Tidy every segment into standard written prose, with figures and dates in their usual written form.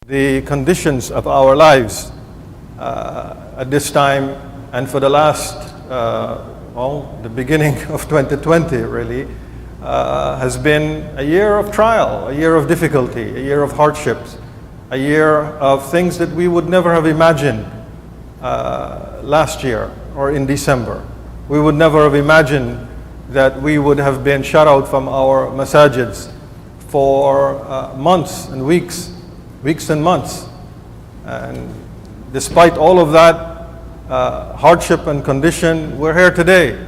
The conditions of our lives at this time and for the last, the beginning of 2020 really, has been a year of trial, a year of difficulty, a year of hardships, a year of things that we would never have imagined last year or in December. We would never have imagined that we would have been shut out from our masajids for months and weeks and months. And despite all of that hardship and condition, we're here today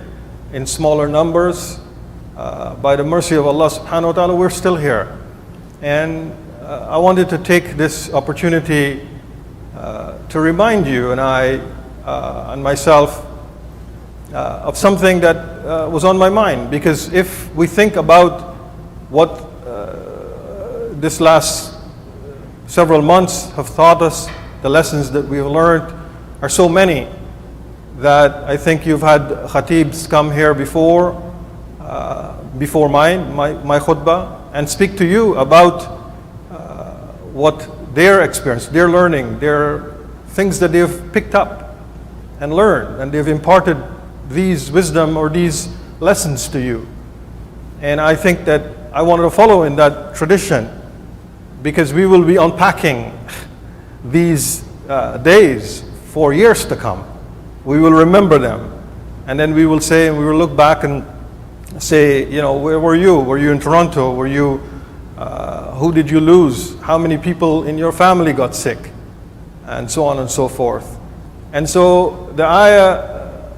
in smaller numbers. By the mercy of Allah subhanahu wa ta'ala, we're still here. And I wanted to take this opportunity to remind you and myself of something that was on my mind. Because if we think about what this last several months have taught us, the lessons that we've learned are so many that I think you've had khatibs come here before my khutbah, and speak to you about what their experience, their learning, their things that they've picked up and learned, and they've imparted these wisdom or these lessons to you. And I think that I wanted to follow in that tradition, because we will be unpacking these days for years to come. We will remember them, and then we will say, and we will look back and say, where were you? Were you in Toronto? Were you? Who did you lose? How many people in your family got sick? And so on and so forth. And so the ayah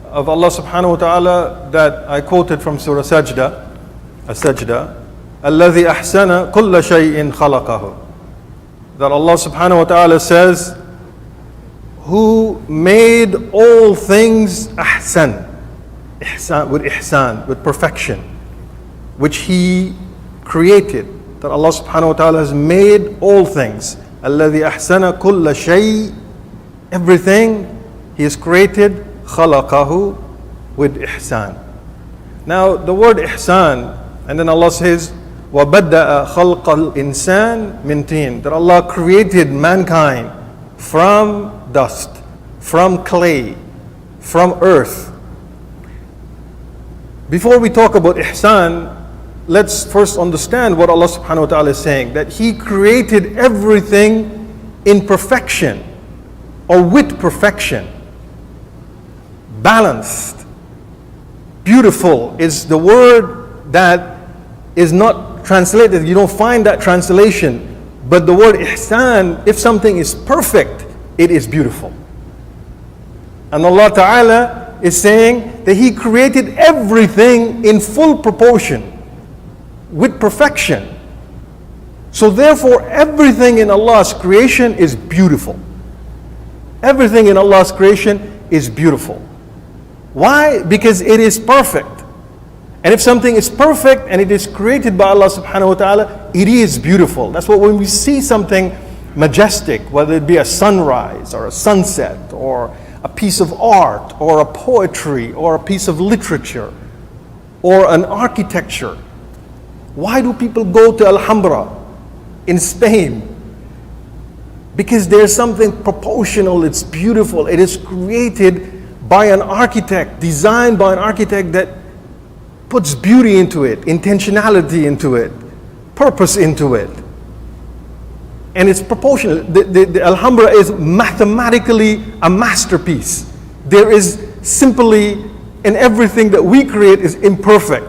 of Allah subhanahu wa ta'ala that I quoted from Surah Sajda, الَّذِي أَحْسَنَ كُلَّ شَيْءٍ خَلَقَهُ, that Allah subhanahu wa ta'ala says, who made all things ahsan, with perfection, which He created. That Allah subhanahu wa ta'ala has made all things. الَّذِي أَحْسَنَ كُلَّ شَيْءٍ, everything He has created, خَلَقَهُ, with ihsan. Now the word ihsan, and then Allah says, وَبَدَّأَ خَلْقَ الْإِنسَانِ مِنْ طِينٍ, that Allah created mankind from dust, from clay, from earth. Before we talk about ihsan, let's first understand what Allah subhanahu wa ta'ala is saying, that He created everything in perfection or with perfection. Balanced, beautiful is the word that is not translated. You don't find that translation. But the word ihsan, if something is perfect, it is beautiful. And Allah Ta'ala is saying that He created everything in full proportion, with perfection. So therefore, everything in Allah's creation is beautiful. Everything in Allah's creation is beautiful. Why? Because it is perfect. And if something is perfect and it is created by Allah subhanahu wa ta'ala, it is beautiful. That's what when we see something majestic, whether it be a sunrise or a sunset or a piece of art or a poetry or a piece of literature or an architecture. Why do people go to Alhambra in Spain? Because there's something proportional, it's beautiful, it is created by an architect, designed by an architect that puts beauty into it, intentionality into it, purpose into it. And it's proportional. The Alhambra is mathematically a masterpiece. There is simply, in everything that we create is imperfect.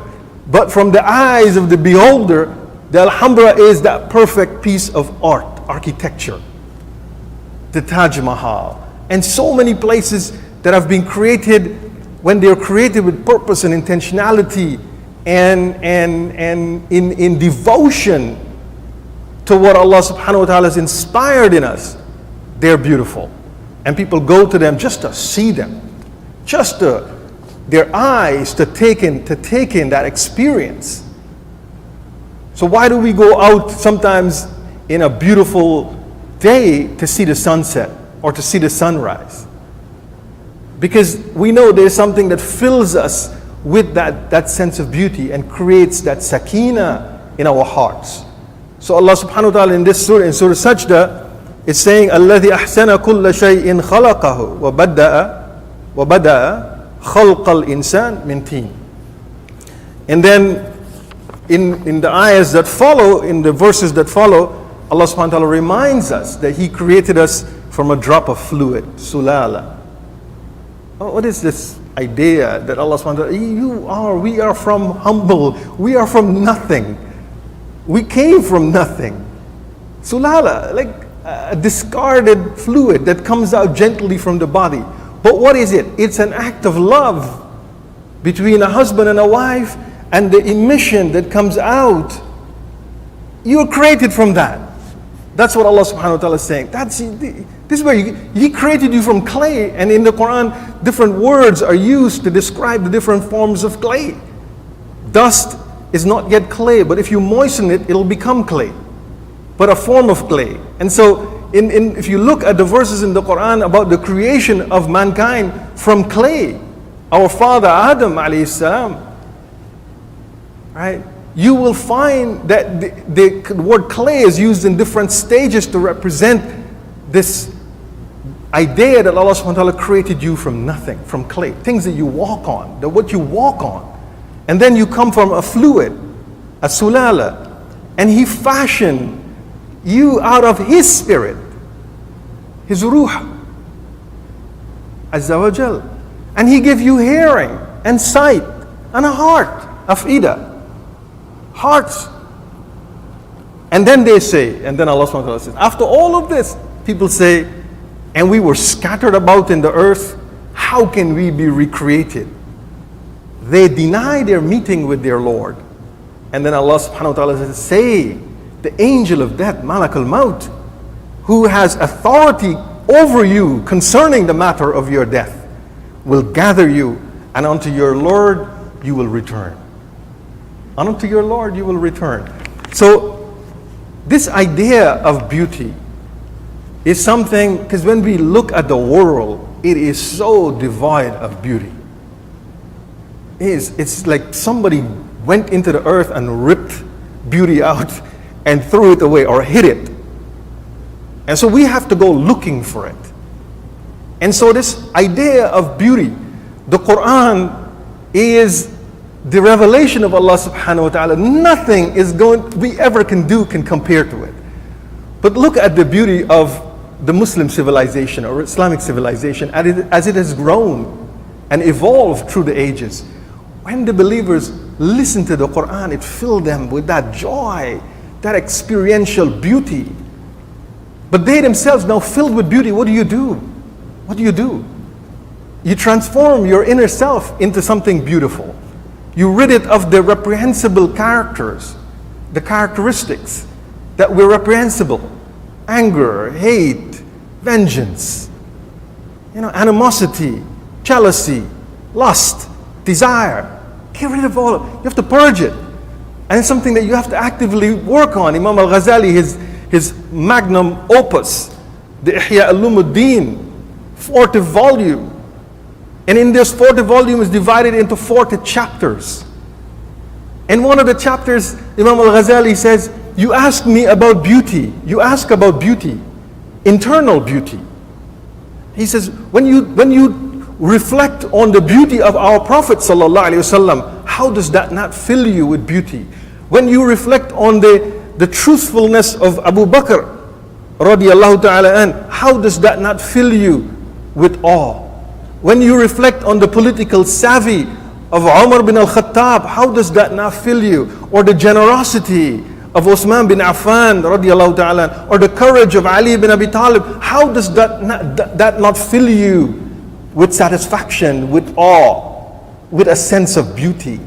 But from the eyes of the beholder, the Alhambra is that perfect piece of art, architecture. The Taj Mahal. And so many places that have been created, when they're created with purpose and intentionality and in devotion to what Allah subhanahu wa ta'ala has inspired in us, they're beautiful. And people go to them just to see them, just to their eyes to take in that experience. So why do we go out sometimes in a beautiful day to see the sunset or to see the sunrise? Because we know there's something that fills us with that sense of beauty and creates that sakina in our hearts. So Allah subhanahu wa ta'ala in this surah, in Surah Sajda, It's saying, الذي أحسن كل شيء خلقه وبدأ خلق الإنسان من طين. And then in the ayahs that follow, in the verses that follow, Allah subhanahu wa ta'ala reminds us that He created us from a drop of fluid, sulala. What is this idea that Allah subhanahu wa ta'ala, we are from humble, we are from nothing. We came from nothing. Sulala, like a discarded fluid that comes out gently from the body. But what is it? It's an act of love between a husband and a wife, and the emission that comes out, you're created from that. That's what Allah subhanahu wa ta'ala is saying. This is where He created you from clay, and in the Quran, different words are used to describe the different forms of clay. Dust is not yet clay, but if you moisten it, it'll become clay, but a form of clay. And so, if you look at the verses in the Quran about the creation of mankind from clay, our father Adam alayhi salam, right? You will find that the word clay is used in different stages to represent this idea that Allah subhanahu wa ta'ala created you from nothing, from clay, things that you walk on, what you walk on. And then you come from a fluid, a sulala, and He fashioned you out of His spirit, His ruh, azza wa jal. And He gave you hearing and sight and a heart, afida, hearts. And then they say, and then Allah subhanahu wa ta'ala says, after all of this, people say, and we were scattered about in the earth, how can we be recreated? They deny their meeting with their Lord. And then Allah subhanahu wa ta'ala says, say, the angel of death, Malak al-Maut, who has authority over you concerning the matter of your death, will gather you, and unto your Lord you will return. And unto your Lord you will return. So this idea of beauty is something, because when we look at the world, it is so devoid of beauty. It's like somebody went into the earth and ripped beauty out and threw it away or hid it. And so we have to go looking for it. And so this idea of beauty, the Quran is the revelation of Allah subhanahu wa ta'ala. Nothing we ever can do can compare to it. But look at the beauty of the Muslim civilization or Islamic civilization as it has grown and evolved through the ages. When the believers listen to the Quran, it filled them with that joy, that experiential beauty. But they themselves, now filled with beauty, what do you do? What do you do? You transform your inner self into something beautiful. You rid it of the reprehensible characters, the characteristics that were reprehensible. Anger, hate, vengeance, animosity, jealousy, lust, desire. Get rid of all. You have to purge it. And it's something that you have to actively work on. Imam al-Ghazali, his magnum opus, the Ihya Ulumuddin, 40 volume. And in this 40 volume is divided into 40 chapters. And one of the chapters, Imam al-Ghazali says, you ask me about beauty. You ask about beauty, internal beauty. He says, when you reflect on the beauty of our Prophet sallallahu alaihi wasallam, how does that not fill you with beauty? When you reflect on the truthfulness of Abu Bakr radiallahu ta'ala an, how does that not fill you with awe? When you reflect on the political savvy of Umar bin al-Khattab, how does that not fill you? Or the generosity of Uthman bin Affan radiallahu ta'ala, or the courage of Ali bin Abi Talib, how does that not fill you with satisfaction, with awe, with a sense of beauty?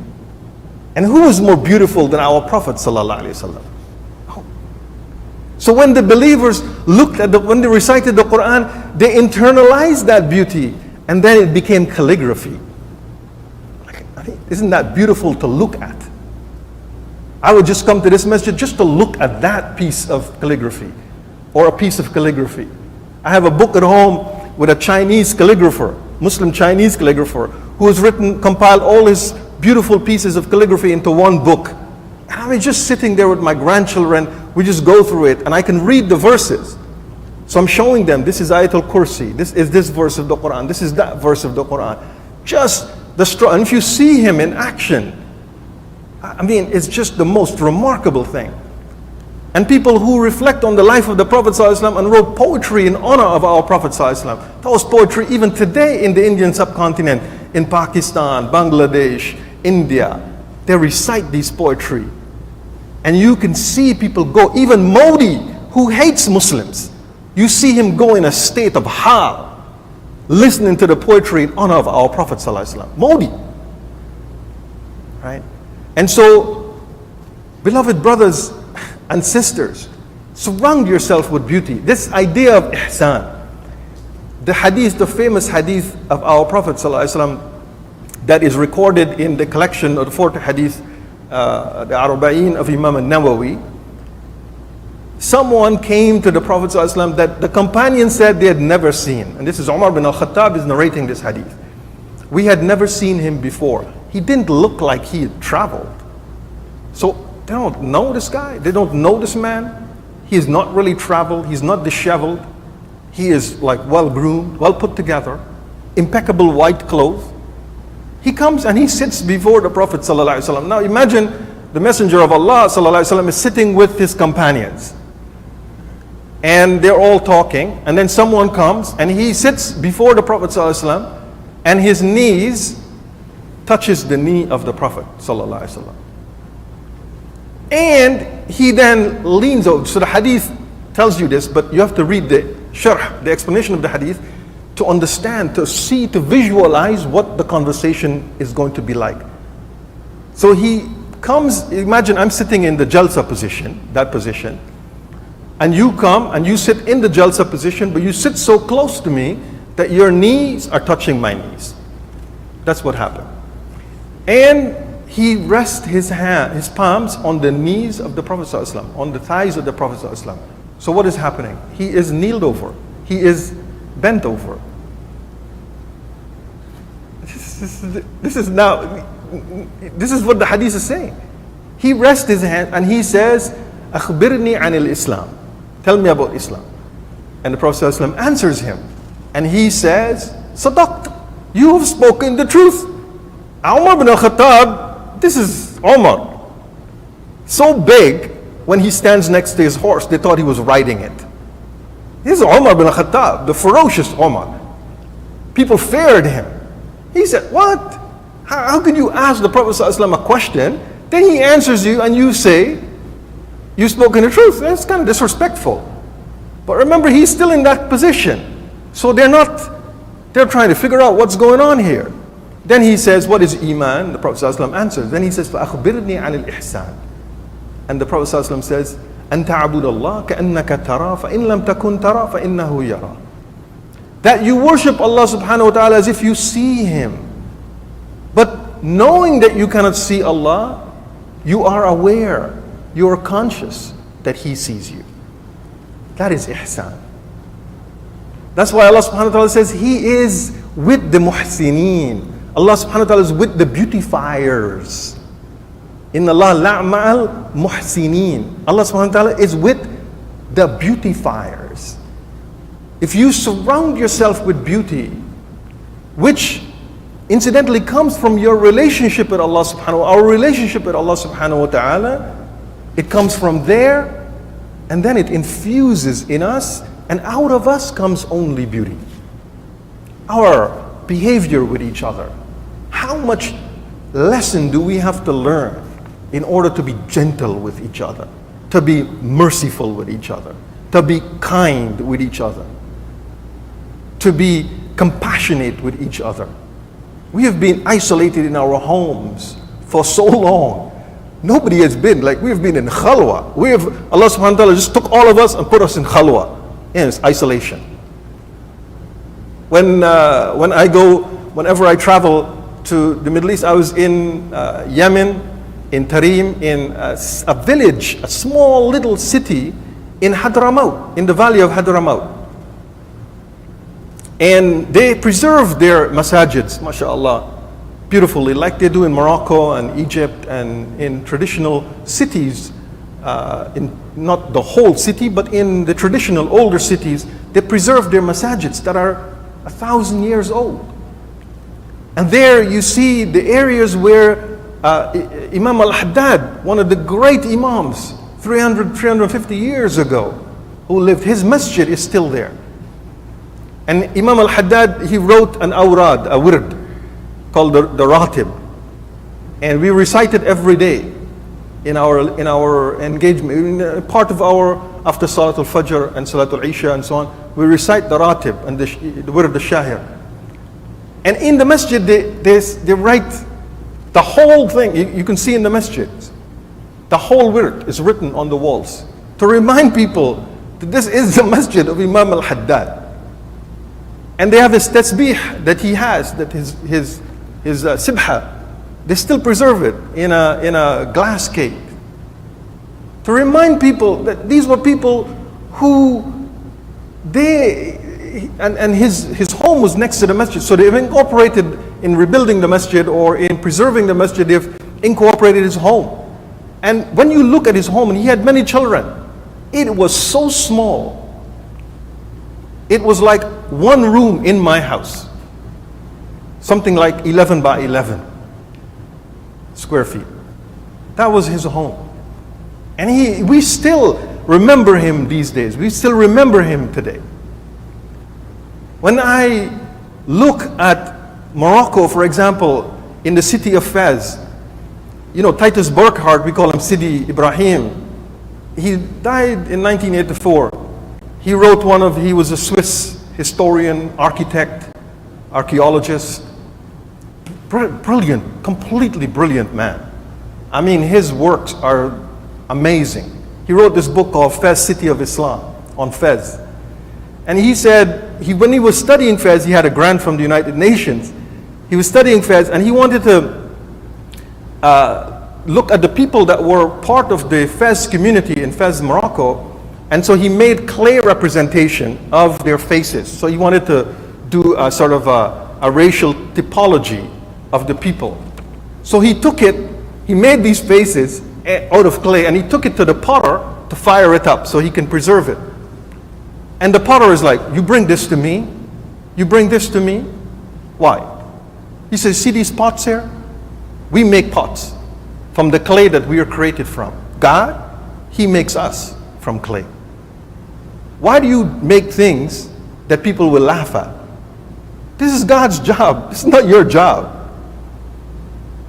And who is more beautiful than our Prophet sallallahu alaihi wasallam? So when the believers when they recited the Quran, they internalized that beauty, and then it became calligraphy. Isn't that beautiful to look at? I would just come to this masjid just to look at that piece of calligraphy, or a piece of calligraphy. I have a book at home with a Chinese calligrapher, Muslim Chinese calligrapher, who has compiled all his beautiful pieces of calligraphy into one book. And I was just sitting there with my grandchildren, we just go through it, and I can read the verses. So I'm showing them, this is Ayatul Kursi, this is this verse of the Quran, this is that verse of the Quran. Just the struggle. And if you see him in action, I mean, it's just the most remarkable thing. And people who reflect on the life of the Prophet ﷺ and wrote poetry in honor of our Prophet ﷺ. That was poetry even today in the Indian subcontinent, in Pakistan, Bangladesh, India. They recite these poetry. And you can see people go, even Modi, who hates Muslims, you see him go in a state of hal, listening to the poetry in honor of our Prophet ﷺ. Modi. Right? And so, beloved brothers and sisters, surround yourself with beauty. This idea of ihsan, the hadith, the famous hadith of our Prophet ﷺ that is recorded in the collection of the 40 hadith, the Arba'in of Imam al-Nawawi. Someone came to the Prophet ﷺ that the companion said they had never seen. And this is Umar bin al-Khattab is narrating this hadith. We had never seen him before. He didn't look like he had traveled. So they don't know this guy. They don't know this man. He is not really traveled. He's not disheveled. He is like well groomed, well put together, impeccable white clothes. He comes and he sits before the Prophet ﷺ. Now imagine the Messenger of Allah ﷺ is sitting with his companions. And they're all talking, and then someone comes and he sits before the Prophet ﷺ, and his knees touches the knee of the Prophet ﷺ. And he then leans over. So the hadith tells you this, but you have to read the sharh, the explanation of the hadith, to understand, to see, to visualize what the conversation is going to be like. So he comes, imagine I'm sitting in the jalsa position, that position, and you come and you sit in the jalsa position, but you sit so close to me that your knees are touching my knees. That's what happened. And he rests his palms on the knees of the Prophet ﷺ, on the thighs of the Prophet ﷺ. So what is happening? He is kneeled over. He is bent over. This is what the hadith is saying. He rests his hand and he says, "Akhbirni anil Islam." Tell me about Islam. And the Prophet ﷺ answers him. And he says, "Sadaqt, you have spoken the truth." Umar bin al-Khattab, this is Umar. So big, when he stands next to his horse, they thought he was riding it. This is Umar bin al-Khattab, the ferocious Umar. People feared him. He said, what? How could you ask the Prophet ﷺ a question, then he answers you and you say, you've spoken the truth? That's kind of disrespectful. But remember, he's still in that position. So they're trying to figure out what's going on here. Then he says, what is Iman? The Prophet ﷺ answers. Then he says, فَأَخْبِرْنِي عَنِ الْإِحْسَانِ. And the Prophet ﷺ says, أَن تَعْبُدَ اللَّهَ كَأَنَّكَ تَرَى فَإِن لَمْ تَكُنْ تَرَى فَإِنَّهُ يَرَى. That you worship Allah subhanahu wa ta'ala as if you see Him. But knowing that you cannot see Allah, you are aware, you are conscious that He sees you. That is ihsan. That's why Allah subhanahu wa ta'ala says He is with the muhsineen. Allah subhanahu wa ta'ala is with the beautifiers. Inna Allah la'ma'al muhsineen. Allah subhanahu wa ta'ala is with the beautifiers. If you surround yourself with beauty, which incidentally comes from your relationship with Allah subhanahu wa ta'ala, our relationship with Allah subhanahu wa ta'ala, it comes from there, and then it infuses in us, and out of us comes only beauty. Our behavior with each other. How much lesson do we have to learn in order to be gentle with each other, to be merciful with each other, to be kind with each other, to be compassionate with each other? We have been isolated in our homes for so long. Nobody has been, like we have been in khalwa. Allah subhanahu wa ta'ala just took all of us and put us in khalwa. Yes, isolation. Whenever I travel to the Middle East, I was in Yemen, in Tarim, in a village, a small little city in Hadramaut, in the valley of Hadramaut. And they preserve their masajids, mashallah, beautifully, like they do in Morocco and Egypt and in traditional cities in not the whole city, but in the traditional older cities, they preserve their masajids that are 1,000 years old. And there you see the areas where Imam al-Haddad, one of the great imams, 350 years ago, who lived, his masjid is still there. And Imam al-Haddad, he wrote an awrad, a wird, called the ratib. And we recite it every day in our engagement, part of our, after Salatul Fajr and Salatul Isha and so on, we recite the ratib and the wird al-shahir. And in the masjid, they write the whole thing. You can see in the masjids, the whole wird is written on the walls to remind people that this is the masjid of Imam al-Haddad. And they have his tasbih that he has, that his sibha, they still preserve it in a glass cake to remind people that these were people who and his home was next to the masjid, so they've incorporated in rebuilding the masjid or in preserving the masjid, they've incorporated his home. And when you look at his home, and he had many children, it was so small. It was like one room in my house, something like 11 by 11 square feet. That was his home. And we still remember him these days. We still remember him today. When I look at Morocco, for example, in the city of Fez, you know, Titus Burckhardt, we call him Sidi Ibrahim. He died in 1984. He wrote he was a Swiss historian, architect, archaeologist. Brilliant, completely brilliant man. I mean, his works are amazing. He wrote this book called Fez, City of Islam, on Fez. And he said, when he was studying Fez, he had a grant from the United Nations. He was studying Fez, and he wanted to look at the people that were part of the Fez community in Fez, Morocco. And so he made clay representation of their faces. So he wanted to do a sort of a racial typology of the people. So he took it, he made these faces out of clay, and he took it to the potter to fire it up so he can preserve it. And the potter is like, you bring this to me? You bring this to me? Why? He says, see these pots here? We make pots from the clay that we are created from. God, He makes us from clay. Why do you make things that people will laugh at? This is God's job. This is not your job.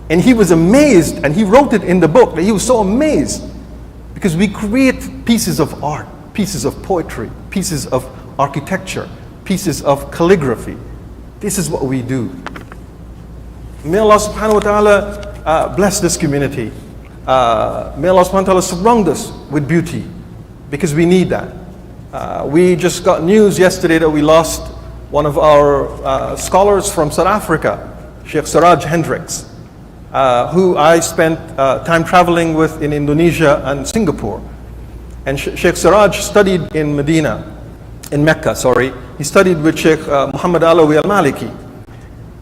And he was amazed, and he wrote it in the book, that he was so amazed because we create pieces of art, pieces of poetry, pieces of architecture, pieces of calligraphy. This is what we do. May Allah subhanahu wa ta'ala bless this community. May Allah subhanahu wa ta'ala surround us with beauty, because we need that. We just got news yesterday that we lost one of our scholars from South Africa, Sheikh Siraj Hendricks, who I spent time traveling with in Indonesia and Singapore. And Sheikh Siraj studied in Mecca, sorry. He studied with Sheikh Muhammad Alawi al-Maliki.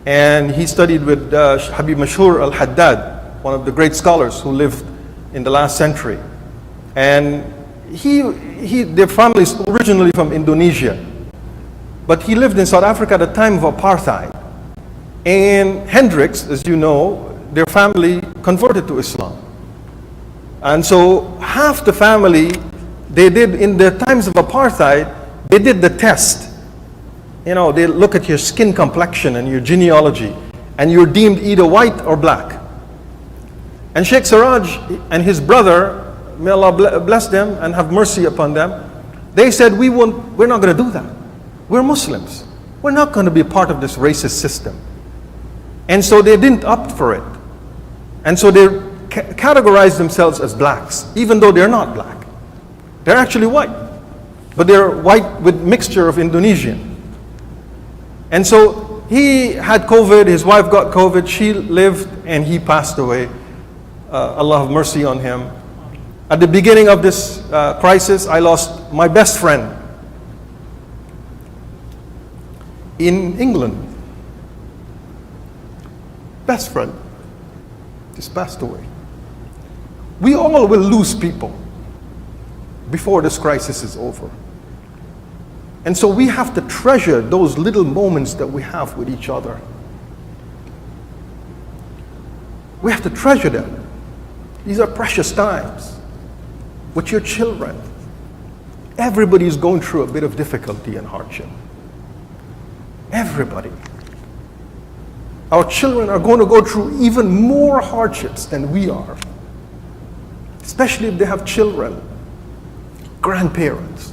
And he studied with Habib Mashhur al-Haddad, one of the great scholars who lived in the last century. And their family is originally from Indonesia, but he lived in South Africa at the time of apartheid. And Hendricks, as you know, their family converted to Islam. And so half the family, they did, in the times of apartheid, they did the test. You know, they look at your skin complexion and your genealogy, and you're deemed either white or black. And Sheikh Siraj and his brother, may Allah bless them and have mercy upon them, they said, we're not going to do that. We're Muslims. We're not going to be part of this racist system. And so they didn't opt for it. And so they categorized themselves as blacks, even though they're not black. They're actually white, but they're white with mixture of Indonesian. And so he had COVID, his wife got COVID, she lived, and he passed away. Allah have mercy on him. At the beginning of this crisis, I lost my best friend in England. Best friend just passed away. We all will lose people. before this crisis is over. And so we have to treasure those little moments that we have with each other. We have to treasure them. These are precious times with your children. Everybody is going through a bit of difficulty and hardship. Everybody. Our children are going to go through even more hardships than we are, especially if they have children, grandparents.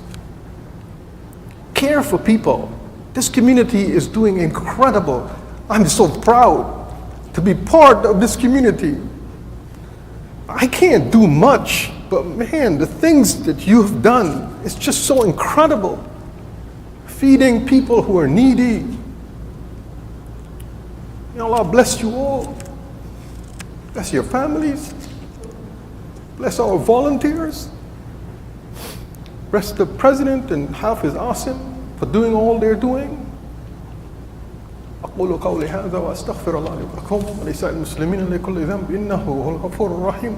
Care for people. This community is doing incredible. I'm so proud to be part of this community. I can't do much, but man, the things that you've done is just so incredible. Feeding people who are needy. May Allah bless you all. Bless your families. Bless our volunteers. Bless the President and Hafiz Asim for doing all they're doing. أقول قولي هذا وأستغفر الله لي ولكم ولسائر المسلمين لكل ذنب إنه هو الغفور الرحيم.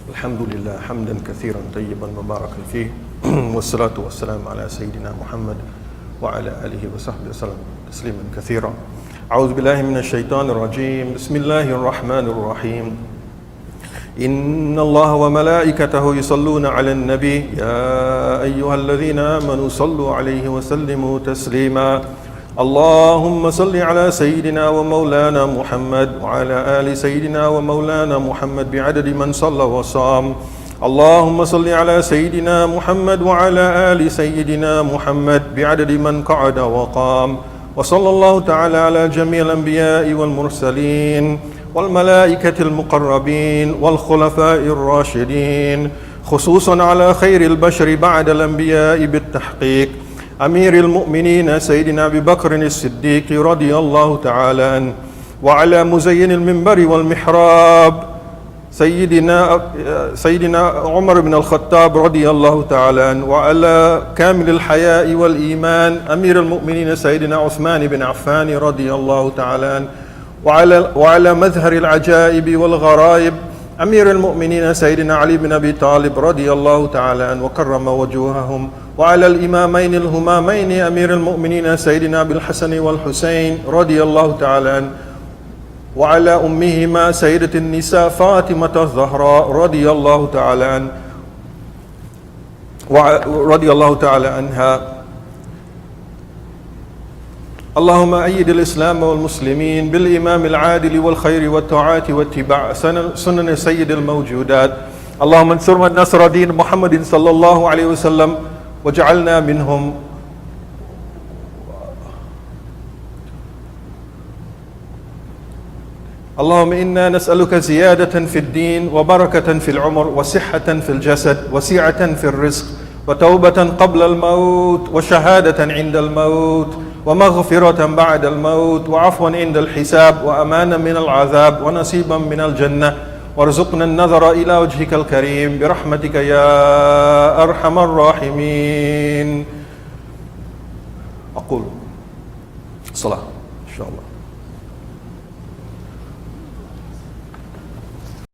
الحمد لله حمدا كثيرا طيبا مباركا فيه والصلاة والسلام على سيدنا محمد وعلى آله وصحبه وسلم تسليما كثيرا. أعوذ بالله من الشيطان الرجيم. بسم الله الرحمن الرحيم. إن الله وملائكته يصلون على النبي يا أيها الذين آمنوا صلوا عليه وسلموا تسليما. اللهم صل على سيدنا ومولانا محمد وعلى آل سيدنا ومولانا محمد بعدد من صلى وصام. اللهم صل على سيدنا محمد وعلى آل سيدنا محمد بعدد من قعد وقام. وصلى الله تعالى على جميع الأنبياء والمرسلين والملائكة المقربين والخلفاء الراشدين، خصوصا على خير البشر بعد الأنبياء بالتحقيق أمير المؤمنين سيدنا أبي بكر الصديق رضي الله تعالى عنه، وعلى مزين المنبر والمحراب سيدنا عمر بن الخطاب رضي الله تعالى عنه، وعلى كامل الحياء والإيمان أمير المؤمنين سيدنا عثمان بن عفان رضي الله تعالى عنه، وعلى مظهر العجائب والغرائب أمير المؤمنين سيدنا علي بن أبي طالب رضي الله تعالى عنه وكرم وجوههم، وعلى الإمامين الهمامين أمير المؤمنين سيدنا أبي الحسن والحسين رضي الله تعالى عنه، وعلى أمهما سيدة النساء فاطمة الزهراء رضي الله تعالى عنه رضي الله تعالى عنها. اللهم أيد الإسلام والمسلمين بالإمام العادل والخير والطاعة واتباع سنن سيد الموجودات. اللهم انصر من نصر دين محمد صلى الله عليه وسلم وجعلنا منهم. اللهم إنا نسألك زيادة في الدين وبركة في العمر وصحة في الجسد وسعة في الرزق وتوبة قبل الموت وشهادة عند الموت ومغفرة بعد الموت وعفوا عند الحساب وأمانا من العذاب ونصيبا من الجنة، وارزقنا النظر إلى وجهك الكريم برحمتك يا أرحم الراحمين. أقول الصلاة إن شاء الله.